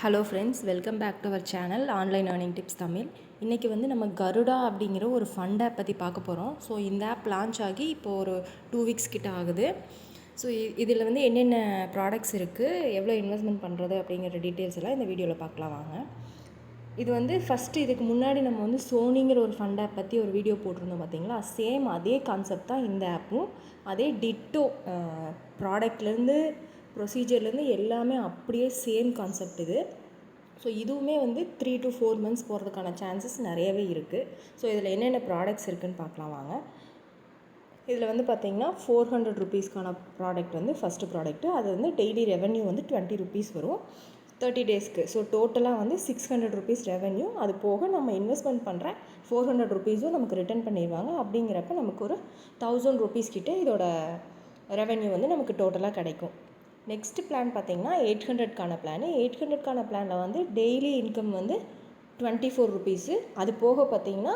Hello friends, welcome back to our channel online earning tips Tamil. இன்றைக்கி வந்து நம்ம கருடா அப்படிங்கிற ஒரு ஃபண்ட் ஆப் பற்றி பார்க்க போகிறோம். ஸோ இந்த ஆப் லான்ச் ஆகி இப்போது ஒரு 2 வீக்ஸ் கிட்ட ஆகுது. ஸோ இதில் வந்து என்னென்ன ப்ராடக்ட்ஸ் இருக்குது, எவ்வளோ இன்வெஸ்ட்மெண்ட் பண்ணுறது அப்படிங்கிற டீட்டெயில்ஸ் எல்லாம் இந்த வீடியோவில் பார்க்கலாம் வாங்க. இது வந்து ஃபஸ்ட்டு இதுக்கு முன்னாடி நம்ம வந்து சோனிங்கிற ஒரு ஃபண்ட் ஆப் பற்றி ஒரு வீடியோ போட்டிருந்தோம் பார்த்தீங்களா. சேம் அதே கான்செப்ட் தான் இந்த ஆப்பும். அதே டிட்டோ ப்ராடக்ட்லேருந்து ப்ரொசீஜர்லேருந்து எல்லாமே அப்படியே சேம் கான்செப்ட் இது. ஸோ இதுவுமே வந்து 3 to 4 months போகிறதுக்கான சான்சஸ் நிறையவே இருக்குது. ஸோ இதில் என்னென்ன ப்ராடக்ட்ஸ் இருக்குதுன்னு பார்க்கலாம் வாங்க. இதில் வந்து பார்த்திங்கன்னா 400 ருபீஸ்க்கான ப்ராடக்ட் வந்து ஃபஸ்ட்டு ப்ராடக்ட்டு. அது வந்து டெய்லி ரெவென்யூ வந்து 20 ருபீஸ் வரும் 30 டேஸ்க்கு. ஸோ டோட்டலாக வந்து 600 ருபீஸ் ரெவென்யூ. அது போக நம்ம இன்வெஸ்ட்மெண்ட் பண்ணுற 400 ருபீஸும் நமக்கு ரிட்டர்ன் பண்ணிடுவாங்க. அப்படிங்கிறப்ப நமக்கு ஒரு 1000 ருபீஸ் கிட்டே இதோட ரெவென்யூ வந்து நமக்கு டோட்டலாக கிடைக்கும். நெக்ஸ்ட்டு பிளான் பார்த்திங்கன்னா 800க்கான பிளானு. 800க்கான பிளானில் வந்து டெய்லி இன்கம் வந்து 24 ருபீஸு. அது போக பார்த்திங்கன்னா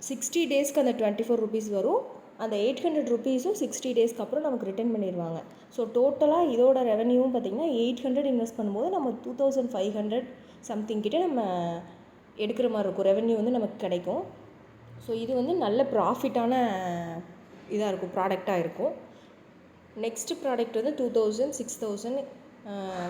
60 டேஸ்க்கு அந்த 24 ருபீஸ் வரும். அந்த 800 ருபீஸும் 60 டேஸ்க்கு அப்புறம் நமக்கு ரிட்டர்ன் பண்ணிடுவாங்க. ஸோ டோட்டலாக இதோட ரெவென்யூவும் பார்த்திங்கன்னா 800 இன்வெஸ்ட் பண்ணும்போது நம்ம 2500 சம்திங் கிட்டே நம்ம எடுக்கிற மாதிரி இருக்கும். ரெவென்யூ வந்து நமக்கு கிடைக்கும். ஸோ இது வந்து நல்ல ப்ராஃபிட்டான இதாக இருக்கும், ப்ராடக்டாக இருக்கும். நெக்ஸ்ட்டு ப்ராடக்ட் வந்து 2000, 6000,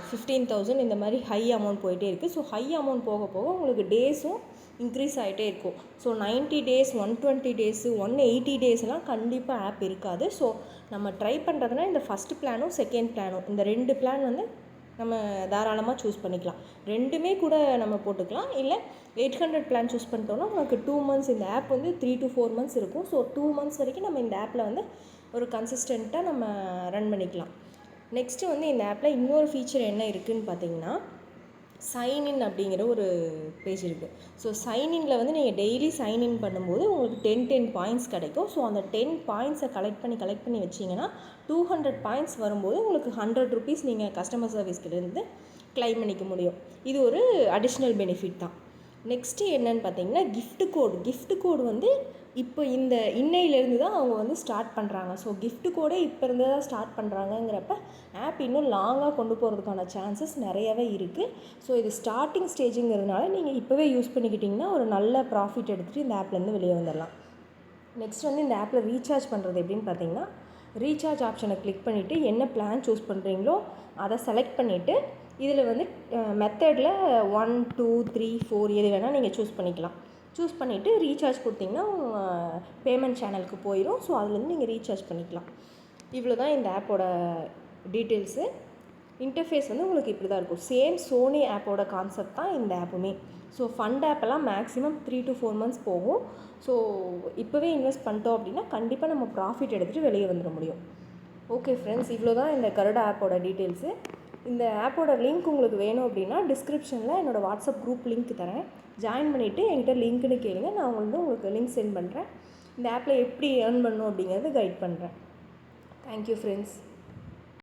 15000 இந்த மாதிரி ஹை அமௌண்ட் போயிட்டே இருக்குது. ஸோ ஹை அமௌண்ட் போக போக உங்களுக்கு டேஸும் இன்க்ரீஸ் ஆகிட்டே இருக்கும். ஸோ 90 டேஸ், 120 டேஸு, 180 டேஸ்லாம் கண்டிப்பாக ஆப் இருக்காது. ஸோ நம்ம ட்ரை பண்ணுறதுனா இந்த ஃபஸ்ட்டு பிளானும் செகண்ட் பிளானும், இந்த 2 பிளான் வந்து நம்ம தாராளமாக சூஸ் பண்ணிக்கலாம். ரெண்டுமே கூட நம்ம போட்டுக்கலாம். இல்லை 800 பிளான் சூஸ் பண்ணிட்டோம்னா நமக்கு 2 months, இந்த ஆப் வந்து 3 to 4 months இருக்கும். ஸோ 2 months வரைக்கும் நம்ம இந்த ஆப்பில் வந்து ஒரு கன்சிஸ்டண்ட்டாக நம்ம ரன் பண்ணிக்கலாம். நெக்ஸ்ட்டு வந்து இந்த ஆப்பில் இன்னொரு ஃபீச்சர் என்ன இருக்குதுன்னு பார்த்தீங்கன்னா, சைன்இன் அப்படிங்கிற ஒரு பேஜ் இருக்குது. ஸோ சைன்இனில் வந்து நீங்கள் டெய்லி சைன்இன் பண்ணும்போது உங்களுக்கு 10 பாயிண்ட்ஸ் கிடைக்கும். ஸோ அந்த 10 பாயிண்ட்ஸை கலெக்ட் பண்ணி வச்சிங்கன்னா 200 பாயிண்ட்ஸ் வரும்போது உங்களுக்கு 100 ருபீஸ் நீங்கள் கஸ்டமர் சர்வீஸ்லேருந்து கிளைம் பண்ணிக்க முடியும். இது ஒரு அடிஷ்னல் பெனிஃபிட் தான். நெக்ஸ்ட்டு என்னென்னு பார்த்தீங்கன்னா கிஃப்ட் கோடு வந்து இப்போ இந்த இன்னையிலேருந்து தான் அவங்க வந்து ஸ்டார்ட் பண்ணுறாங்க. ஸோ கிஃப்ட் கோடே இப்போ இருந்து தான் ஸ்டார்ட் பண்ணுறாங்கங்கிறப்ப ஆப் இன்னும் லாங்காக கொண்டு போகிறதுக்கான சான்சஸ் நிறையவே இருக்குது. ஸோ இது ஸ்டார்டிங் ஸ்டேஜுங்கிறதுனால நீங்கள் இப்போவே யூஸ் பண்ணிக்கிட்டிங்கன்னா ஒரு நல்ல ப்ராஃபிட் எடுத்துகிட்டு இந்த ஆப்லேருந்து வெளியே வந்துடலாம். நெக்ஸ்ட் வந்து இந்த ஆப்பில் ரீசார்ஜ் பண்ணுறது எப்படின்னு பார்த்தீங்கன்னா, ரீசார்ஜ் ஆப்ஷனை கிளிக் பண்ணிவிட்டு என்ன பிளான் சூஸ் பண்ணுறீங்களோ அதை செலக்ட் பண்ணிவிட்டு இதில் வந்து மெத்தடில் 1, 2, 3, 4 எது வேணால் நீங்கள் சூஸ் பண்ணிக்கலாம். சூஸ் பண்ணிவிட்டு ரீசார்ஜ் கொடுத்திங்கன்னா பேமெண்ட் சேனலுக்கு போயிடும். ஸோ அதுலேருந்து நீங்கள் ரீசார்ஜ் பண்ணிக்கலாம். இவ்வளோ தான் இந்த ஆப்போட டீட்டெயில்ஸு. இன்டர்ஃபேஸ் வந்து உங்களுக்கு இப்படி தான் இருக்கும். சேம் சோனி ஆப்போட கான்செப்ட் தான் இந்த ஆப்புமே. ஸோ ஃபண்ட் ஆப்பெல்லாம் மேக்ஸிமம் 3 to 4 months போகும். ஸோ இப்போவே இன்வெஸ்ட் பண்ணிட்டோம் அப்படின்னா கண்டிப்பாக நம்ம ப்ராஃபிட் எடுத்துகிட்டு வெளியே வந்துட முடியும். ஓகே ஃப்ரெண்ட்ஸ், இவ்வளோ தான் இந்த கருடா ஆப்போட டீட்டெயில்ஸு. இந்த ஆப்போட லிங்க் உங்களுக்கு வேணும் அப்படின்னா டிஸ்கிரிப்ஷனில் என்னோடய வாட்ஸ்அப் குரூப் லிங்க் தரேன். ஜாயின் பண்ணிவிட்டு என்கிட்ட லிங்க்னு கேளுங்க. நான் உங்களுக்கு லிங்க் சென்ட் பண்ணுறேன். இந்த ஆப்பில் எப்படி ஏர்ன் பண்ணணும் அப்படிங்கிறது கைட் பண்ணுறேன். Thank you friends.